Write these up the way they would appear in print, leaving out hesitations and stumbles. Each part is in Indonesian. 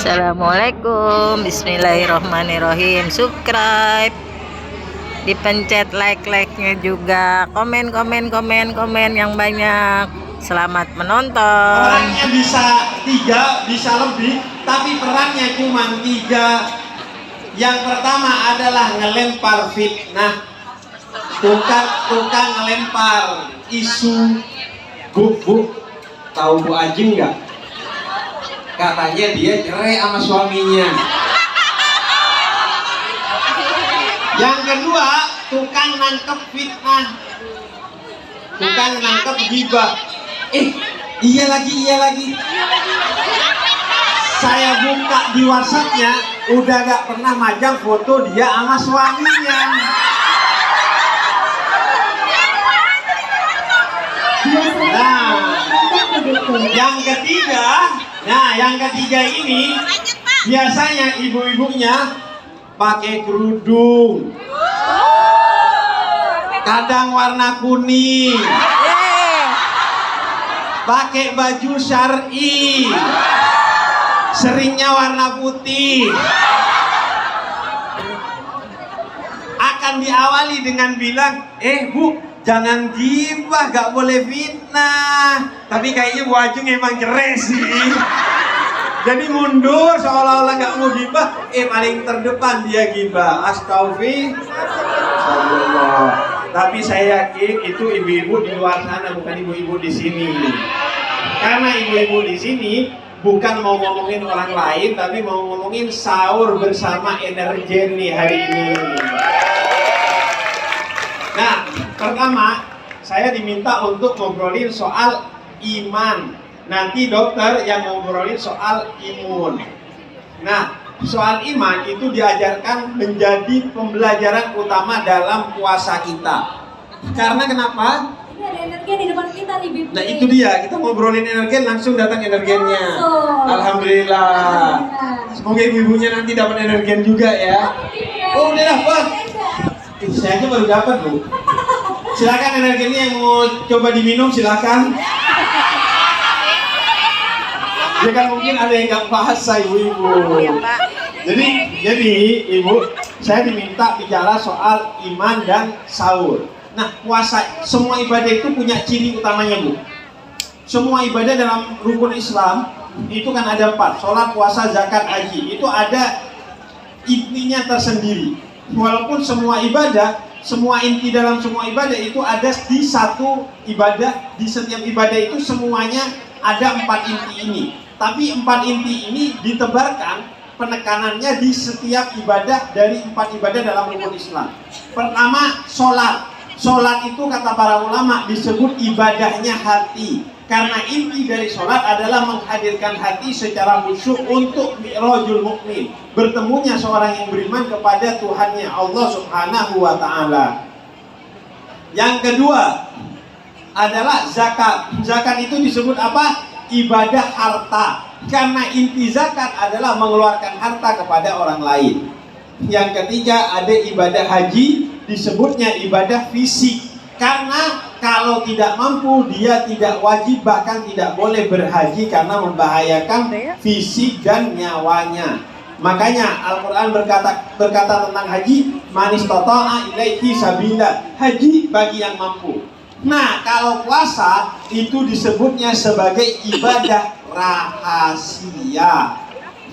Assalamualaikum, bismillahirrohmanirrohim. Subscribe, dipencet like-nya juga, komen yang banyak. Selamat menonton. Orangnya bisa 3, bisa lebih, tapi perannya cuma 3. Yang pertama adalah ngelempar fitnah, tukang ngelempar isu. Bu, tahu Bu Ajeng nggak? Katanya dia cerai sama suaminya. Yang kedua, tukang nangkep fitnah, tukang nangkep gibah. Iya lagi. Saya buka di WhatsApp-nya, udah gak pernah majang foto dia sama suaminya. Yang ketiga ini biasanya ibu-ibunya pakai kerudung, kadang warna kuning, pakai baju syar'i, seringnya warna putih. Akan diawali dengan bilang, Bu, jangan gibah, gak boleh fitnah. Tapi kayaknya Bu Ajeng emang cerai sih. Jadi mundur seolah-olah gak mau gibah, paling terdepan dia gibah. Astagfirullah. Tapi saya yakin itu ibu-ibu di luar sana, bukan ibu-ibu di sini. Karena ibu-ibu di sini bukan mau ngomongin orang lain, tapi mau ngomongin sahur bersama Energen nih hari ini. Nah, pertama saya diminta untuk ngobrolin soal iman. Nanti dokter yang ngobrolin soal imun. Nah, soal iman itu diajarkan menjadi pembelajaran utama dalam puasa kita. Karena kenapa? Ini ada energi di depan kita nih, Bib. Nah itu dia, kita ngobrolin Energen, langsung datang Energennya. Alhamdulillah. Semoga ibu-ibunya nanti dapat Energen juga ya. Oh udah dapat. Saya aja baru dapat Bu. Silakan Energennya yang mau coba diminum silakan. Ya kan mungkin ada yang nggak bahasa ibu-ibu. Jadi ibu, saya diminta bicara soal iman dan sahur. Nah puasa, semua ibadah itu punya ciri utamanya Bu. Semua ibadah dalam rukun Islam itu kan ada 4, sholat, puasa, zakat, haji. Itu ada intinya tersendiri. Walaupun semua ibadah, semua inti dalam semua ibadah itu ada di satu ibadah. Di setiap ibadah itu semuanya ada 4 inti ini. Tapi 4 inti ini ditebarkan penekanannya di setiap ibadah dari 4 ibadah dalam rukun Islam. Pertama, sholat. Sholat itu kata para ulama disebut ibadahnya hati. Karena inti dari sholat adalah menghadirkan hati secara khusyuk untuk mi'rajul mukmin, bertemunya seorang yang beriman kepada Tuhannya Allah Subhanahu wa Ta'ala. Yang kedua adalah zakat. Zakat itu disebut apa? Ibadah harta. Karena inti zakat adalah mengeluarkan harta kepada orang lain. Yang ketiga ada ibadah haji, disebutnya ibadah fisik. Karena kalau tidak mampu dia tidak wajib, bahkan tidak boleh berhaji karena membahayakan fisik dan nyawanya. Makanya Al-Quran berkata tentang haji, man istata'a ilaihi sabila, haji bagi yang mampu. Nah kalau puasa itu disebutnya sebagai ibadah rahasia.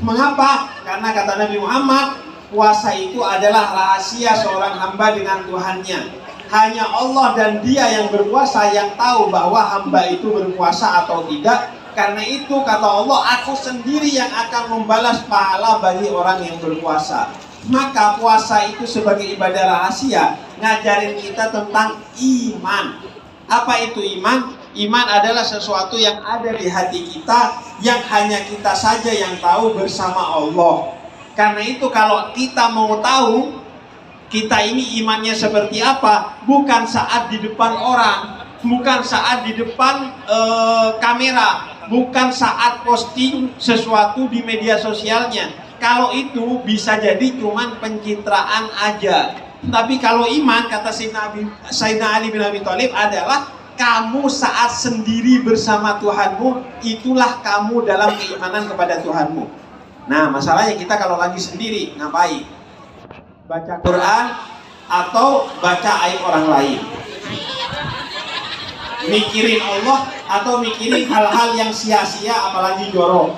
Mengapa? Karena kata Nabi Muhammad, puasa itu adalah rahasia seorang hamba dengan Tuhannya. Hanya Allah dan dia yang berpuasa yang tahu bahwa hamba itu berpuasa atau tidak. Karena itu kata Allah, aku sendiri yang akan membalas pahala bagi orang yang berpuasa. Maka puasa itu sebagai ibadah rahasia ngajarin kita tentang iman. Apa itu iman? Iman adalah sesuatu yang ada di hati kita, yang hanya kita saja yang tahu bersama Allah. Karena itu kalau kita mau tahu kita ini imannya seperti apa, bukan saat di depan orang, bukan saat di depan kamera, bukan saat posting sesuatu di media sosialnya. Kalau itu bisa jadi cuman pencitraan aja. Tapi kalau iman, kata Sayyidina Ali bin Abi Thalib adalah kamu saat sendiri bersama Tuhanmu, itulah kamu dalam keimanan kepada Tuhanmu. Nah, masalahnya kita kalau lagi sendiri ngapain? Baca Quran atau baca aib orang lain? Mikirin Allah atau mikirin hal-hal yang sia-sia, apalagi jorok?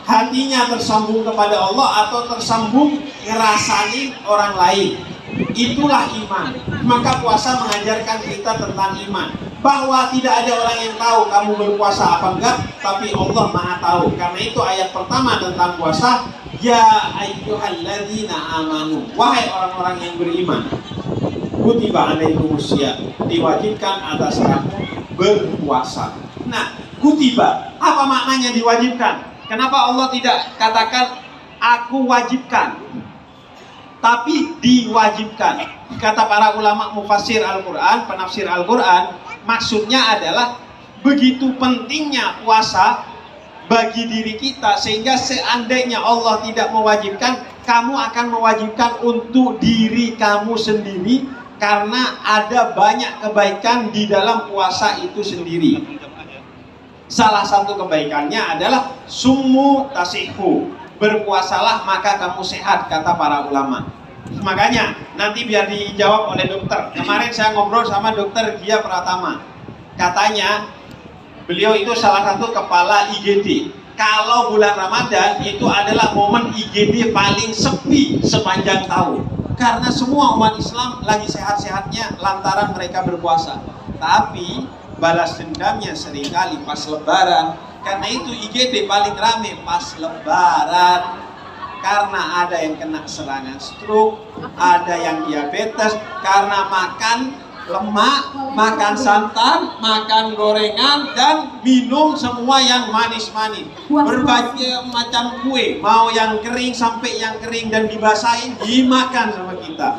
Hatinya tersambung kepada Allah atau tersambung ngerasain orang lain? Itulah iman. Maka puasa mengajarkan kita tentang iman, bahwa tidak ada orang yang tahu kamu berpuasa apa enggak, tapi Allah Maha tahu. Karena itu ayat pertama tentang puasa, ya ayyuhalladzina amanu, wahai orang-orang yang beriman, kutiba alaikumusiyam, diwajibkan atas kamu berpuasa. Nah, kutiba, apa maknanya diwajibkan? Kenapa Allah tidak katakan aku wajibkan, tapi diwajibkan? Kata para ulama mufassir Al-Quran, penafsir Al-Quran, maksudnya adalah begitu pentingnya puasa bagi diri kita, sehingga seandainya Allah tidak mewajibkan, kamu akan mewajibkan untuk diri kamu sendiri, karena ada banyak kebaikan di dalam puasa itu sendiri. Salah satu kebaikannya adalah summu tasihu, berpuasalah maka kamu sehat, kata para ulama. Makanya nanti biar dijawab oleh dokter. Kemarin saya ngobrol sama dokter Gia Pratama. Katanya beliau itu salah satu kepala IGD. Kalau bulan Ramadan itu adalah momen IGD paling sepi sepanjang tahun, karena semua umat Islam lagi sehat-sehatnya lantaran mereka berpuasa. Tapi balas dendamnya seringkali pas Lebaran. Karena itu IGD paling rame pas Lebaran, karena ada yang kena serangan stroke, ada yang diabetes karena makan lemak, makan santan, makan gorengan, dan minum semua yang manis-manis. Berbagai macam kue, mau yang kering sampai yang kering dan dibasahin, dimakan sama kita.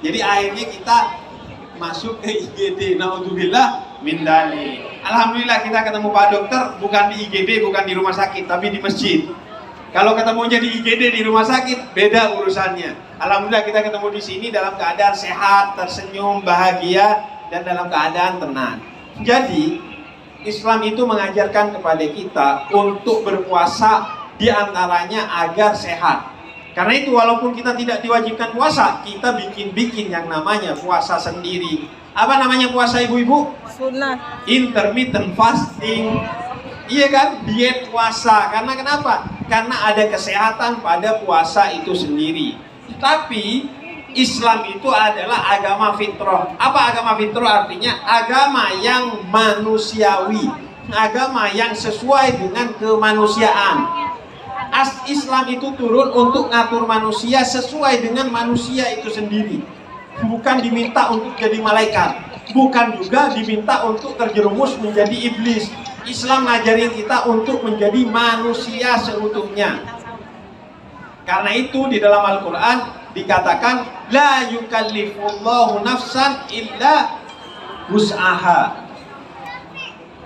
Jadi akhirnya kita masuk ke IGD, naudzubillah min dzalik. Alhamdulillah kita ketemu Pak Dokter bukan di IGD, bukan di rumah sakit, tapi di masjid. Kalau ketemunya di IGD di rumah sakit, beda urusannya. Alhamdulillah kita ketemu di sini dalam keadaan sehat, tersenyum, bahagia, dan dalam keadaan tenang. Jadi Islam itu mengajarkan kepada kita untuk berpuasa, diantaranya agar sehat. Karena itu walaupun kita tidak diwajibkan puasa, kita bikin-bikin yang namanya puasa sendiri. Apa namanya puasa, ibu-ibu? Sunnah. Intermittent fasting. Iya kan? Diet puasa. Karena kenapa? Karena ada kesehatan pada puasa itu sendiri. Tapi Islam itu adalah agama fitrah. Apa agama fitrah artinya? Agama yang manusiawi, agama yang sesuai dengan kemanusiaan. Islam itu turun untuk ngatur manusia sesuai dengan manusia itu sendiri. Bukan diminta untuk jadi malaikat, bukan juga diminta untuk terjerumus menjadi iblis. Islam ngajarin kita untuk menjadi manusia seutuhnya. Karena itu di dalam Al-Quran dikatakan la yukallifullahu nafsan illa wus'aha.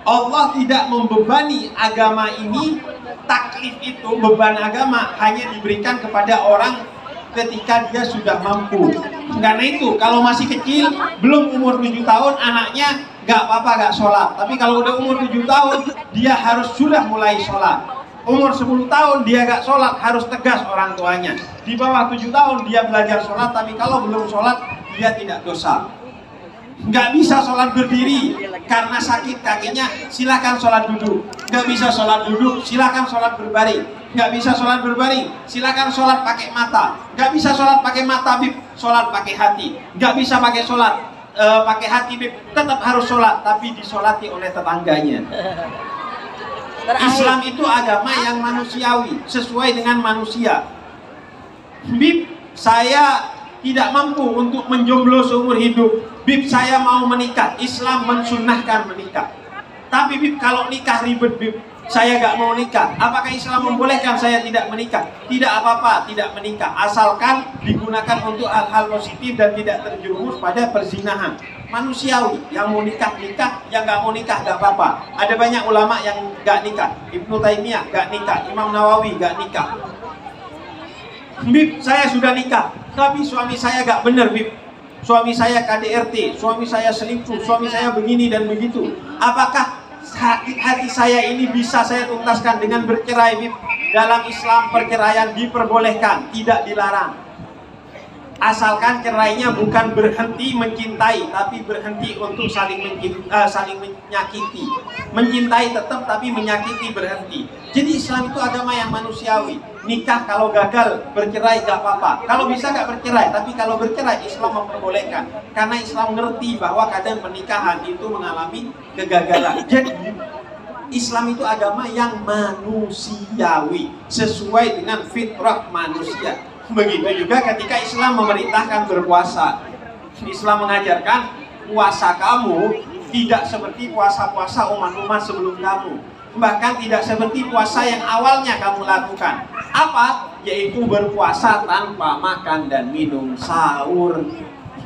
Allah tidak membebani agama ini. Taklif itu, beban agama, hanya diberikan kepada orang ketika dia sudah mampu. Karena itu kalau masih kecil, belum umur 7 tahun, anaknya gak apa-apa gak sholat. Tapi kalau udah umur 7 tahun, dia harus sudah mulai sholat. Umur 10 tahun dia gak sholat, harus tegas orang tuanya. Di bawah 7 tahun dia belajar sholat, tapi kalau belum sholat dia tidak dosa. Gak bisa sholat berdiri karena sakit kakinya, silakan sholat duduk. Gak bisa sholat duduk, silakan sholat berbaring. Gak bisa sholat berbaring, silakan sholat pakai mata. Gak bisa sholat pakai mata, bib, sholat pakai hati. Gak bisa pakai sholat pakai hati, bib, tetap harus sholat, tapi disolati oleh tetangganya. Islam itu agama yang manusiawi, sesuai dengan manusia. Bib, saya tidak mampu untuk menjomblo seumur hidup. Bib, saya mau menikah. Islam mensunnahkan menikah. Tapi bib, kalau nikah ribet, bib, saya gak mau nikah. Apakah Islam membolehkan saya tidak menikah? Tidak apa-apa, tidak menikah, asalkan digunakan untuk hal-hal positif dan tidak terjerumus pada perzinahan. Manusiawi, yang mau nikah nikah, yang gak mau nikah gak apa-apa. Ada banyak ulama yang gak nikah. Ibnu Taimiyah gak nikah, Imam Nawawi gak nikah. Bib, saya sudah nikah, tapi suami saya gak benar, bib. Suami saya KDRT, suami saya selingkuh, suami saya begini dan begitu. Apakah sakit hati saya ini bisa saya tuntaskan dengan bercerai, bib, dalam Islam perceraian diperbolehkan, tidak dilarang. Asalkan cerainya bukan berhenti mencintai, tapi berhenti untuk saling menyakiti. Mencintai tetap, tapi menyakiti berhenti. Jadi Islam itu agama yang manusiawi. Nikah kalau gagal bercerai gak apa-apa. Kalau bisa gak bercerai, tapi kalau bercerai Islam memperbolehkan. Karena Islam ngerti bahwa kadang pernikahan itu mengalami kegagalan. Jadi Islam itu agama yang manusiawi, sesuai dengan fitrah manusia. Begitu juga ketika Islam memerintahkan berpuasa. Islam mengajarkan puasa kamu tidak seperti puasa-puasa umat-umat sebelum kamu. Bahkan tidak seperti puasa yang awalnya kamu lakukan. Apa? Yaitu berpuasa tanpa makan dan minum, sahur.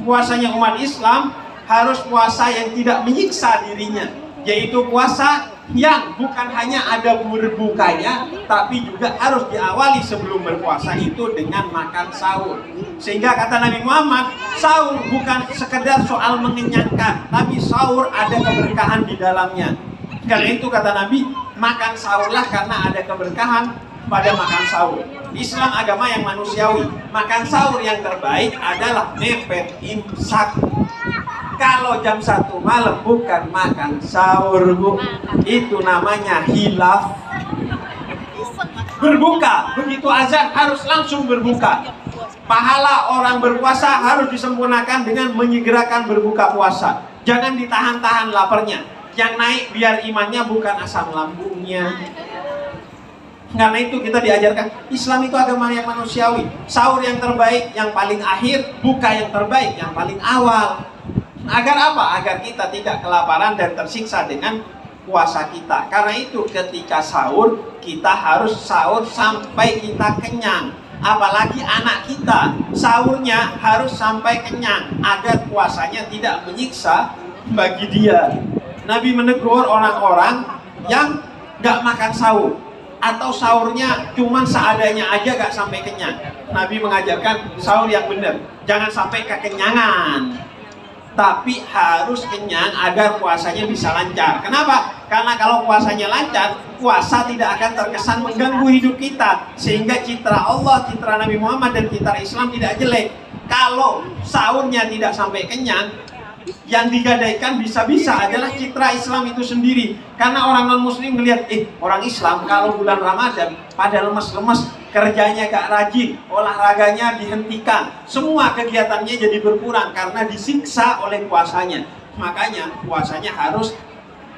Puasanya umat Islam harus puasa yang tidak menyiksa dirinya, yaitu puasa yang bukan hanya ada berbukanya, tapi juga harus diawali sebelum berpuasa itu dengan makan sahur. Sehingga kata Nabi Muhammad, sahur bukan sekedar soal mengenyangkan, tapi sahur ada keberkahan di dalamnya. Karena itu kata Nabi, makan sahurlah karena ada keberkahan pada makan sahur. Islam agama yang manusiawi. Makan sahur yang terbaik adalah mepet imsak. Kalau jam 1 malam bukan makan sahur, Bu. Itu namanya hilaf. Berbuka, begitu azan harus langsung berbuka. Pahala orang berpuasa harus disempurnakan dengan menyegerakan berbuka puasa. Jangan ditahan-tahan laparnya. Yang naik biar imannya bukan asam lambungnya. Karena itu kita diajarkan Islam itu agama yang manusiawi. Sahur yang terbaik yang paling akhir, buka yang terbaik yang paling awal. Agar apa? Agar kita tidak kelaparan dan tersiksa dengan puasa kita. Karena itu ketika sahur, kita harus sahur sampai kita kenyang. Apalagi anak kita, sahurnya harus sampai kenyang agar puasanya tidak menyiksa bagi dia. Nabi menegur orang-orang yang gak makan sahur, atau sahurnya cuman seadanya aja gak sampai kenyang. Nabi mengajarkan sahur yang benar, jangan sampai kekenyangan, tapi harus kenyang agar puasanya bisa lancar. Kenapa? Karena kalau puasanya lancar, puasa tidak akan terkesan mengganggu hidup kita, sehingga citra Allah, citra Nabi Muhammad, dan citra Islam tidak jelek. Kalau sahurnya tidak sampai kenyang, yang digadaikan bisa-bisa adalah citra Islam itu sendiri. Karena orang non-muslim melihat, orang Islam kalau bulan Ramadan pada lemes-lemes, kerjanya gak rajin, olahraganya dihentikan, semua kegiatannya jadi berkurang karena disiksa oleh puasanya. Makanya puasanya harus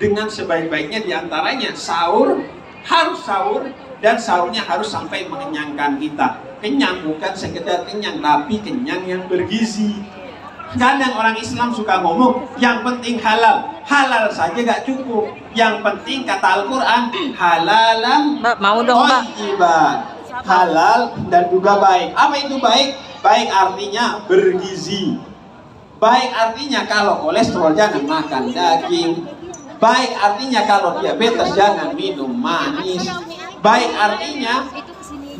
dengan sebaik-baiknya, diantaranya sahur, harus sahur, dan sahurnya harus sampai mengenyangkan kita. Kenyang bukan sekedar kenyang, tapi kenyang yang bergizi. Kadang orang Islam suka ngomong, yang penting halal. Halal saja gak cukup. Yang penting kata Al-Quran, halalan thayyiban. Halal dan juga baik. Apa itu baik? Baik artinya bergizi. Baik artinya kalau kolesterol jangan makan daging. Baik artinya kalau diabetes jangan minum manis. Baik artinya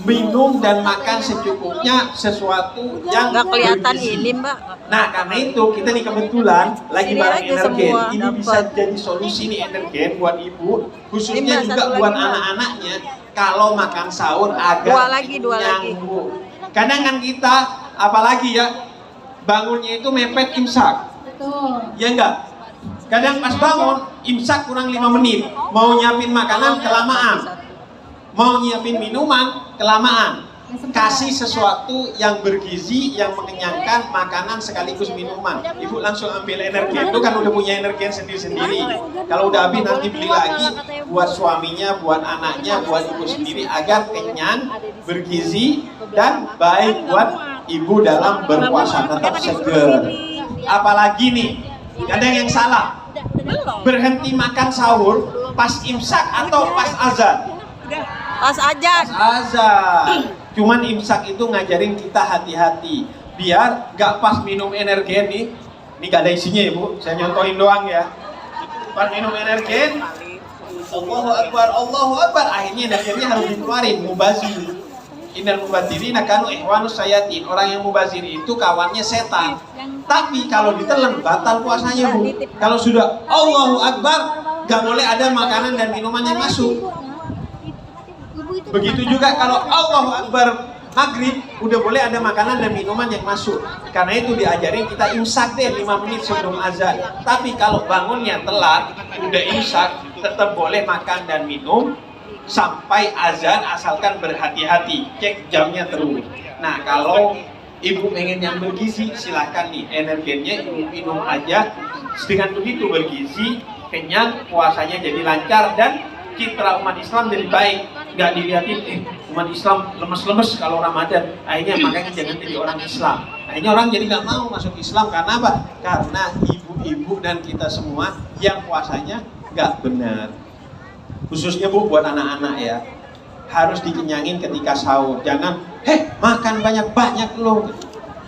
minum dan makan secukupnya sesuatu yang nggak kelihatan bergizi. ini, Mbak. Nah, karena itu kita nih kebetulan lagi bareng aja Energen. semua Ini dapat. bisa jadi solusi nih Energen buat ibu, khususnya Ini, Mbak, juga satu buat lagi, Mbak. anak-anaknya kalau makan sahur agak Dua lagi. kenyang, Bu. Kadang kan kita apalagi ya bangunnya itu mepet imsak. Betul. Ya enggak? Kadang pas bangun imsak kurang 5 menit, mau nyiapin makanan kelamaan, mau nyiapin minuman kelamaan. Kasih sesuatu yang bergizi, yang mengenyangkan, makanan sekaligus minuman. Ibu langsung ambil Energen, itu kan udah punya Energen sendiri-sendiri. Kalau udah habis nanti beli lagi buat suaminya, buat anaknya, buat ibu sendiri agar kenyang, bergizi, dan baik buat ibu dalam berpuasa, tetap seger. Apalagi nih, kadang yang salah, berhenti makan sahur pas imsak atau pas azan. Pas aja. Azan. Cuman imsak itu ngajarin kita hati-hati, biar gak pas minum Energen nih. Ini gak ada isinya ya, Bu, saya nyontohin doang ya. Pas minum Energen, Allahu Akbar, akhirnya Energennya harus dikeluarin, mubazir. Innal mubadirina kanu ihwanus sayatin. Orang yang mubazir itu kawannya setan. Tapi kalau ditelan batal puasanya, Bu. Kalau sudah Allahu Akbar, gak boleh ada makanan dan minuman yang masuk. Begitu juga kalau Allahu Akbar maghrib, udah boleh ada makanan dan minuman yang masuk. Karena itu diajarin kita imsak deh 5 menit sebelum azan. Tapi kalau bangunnya telat, udah imsak, tetap boleh makan dan minum sampai azan, asalkan berhati-hati, cek jamnya terus. Nah, kalau ibu pengen yang bergizi, silahkan nih, energinya ibu minum aja. Dengan begitu bergizi, kenyang, puasanya jadi lancar, dan citra umat Islam jadi baik. Nggak dilihatin, umat Islam lemes-lemes kalau Ramadan. Akhirnya makanya jangan jadi orang Islam. Akhirnya orang jadi nggak mau masuk Islam. Karena apa? Karena ibu-ibu dan kita semua yang puasanya nggak benar. Khususnya Bu, buat anak-anak ya, harus dikenyangin ketika sahur. Jangan, makan banyak-banyak loh.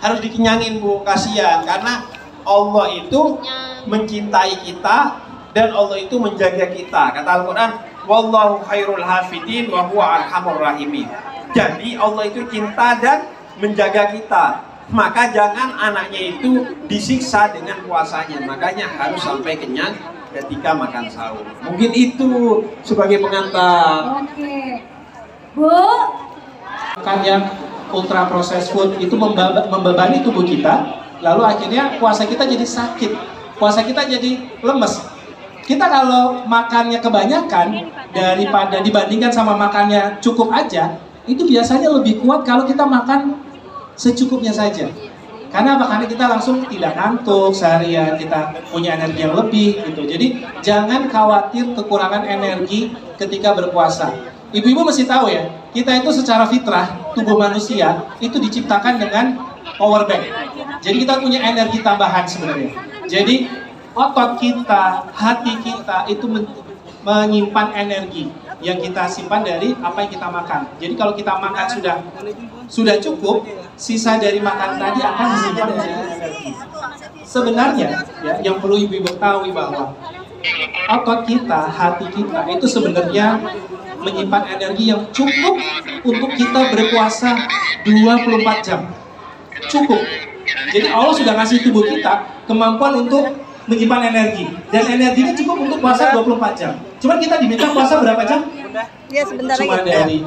Harus dikenyangin Bu, kasihan. Karena Allah itu mencintai kita dan Allah itu menjaga kita. Kata Al-Quran, wallahu khairul hafidin wa huwa arhamur rahimin. Jadi Allah itu cinta dan menjaga kita. Maka jangan anaknya itu disiksa dengan puasanya. Makanya harus sampai kenyang ketika makan sahur. Mungkin itu sebagai pengantar. Oke. Bu, Makan yang ultra processed food itu membebani tubuh kita, lalu akhirnya puasa kita jadi sakit, puasa kita jadi lemes. Kita kalau makannya kebanyakan daripada dibandingkan sama makannya cukup aja, itu biasanya lebih kuat kalau kita makan secukupnya saja. Karena apa? Karena kita langsung tidak ngantuk seharian, kita punya energi yang lebih gitu. Jadi jangan khawatir kekurangan energi ketika berpuasa. Ibu-ibu mesti tahu ya, kita itu secara fitrah, tubuh manusia itu diciptakan dengan power bank. Jadi kita punya energi tambahan sebenarnya. Jadi otot kita, hati kita itu menyimpan energi yang kita simpan dari apa yang kita makan. Jadi kalau kita makan sudah cukup, sisa dari makan tadi akan disimpan menjadi energi. Sebenarnya ya, yang perlu ibu-ibu tahu bahwa otot kita, hati kita itu sebenarnya menyimpan energi yang cukup untuk kita berpuasa 24 jam. Cukup. Jadi Allah sudah ngasih tubuh kita kemampuan untuk menyimpan energi, dan energinya cukup untuk puasa 24 jam. Cuma kita diminta puasa berapa jam? Ya sebentar Cuma lagi. dari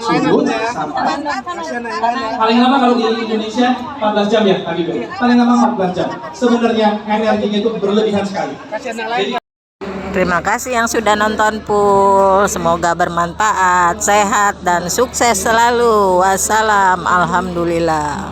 subuh sampai paling lama kalau di Indonesia 14 jam ya, Habib. Paling lama 14 jam. Sebenarnya energinya itu berlebihan sekali. Jadi Terima kasih yang sudah nonton full. Semoga bermanfaat, sehat dan sukses selalu. Wassalam, alhamdulillah.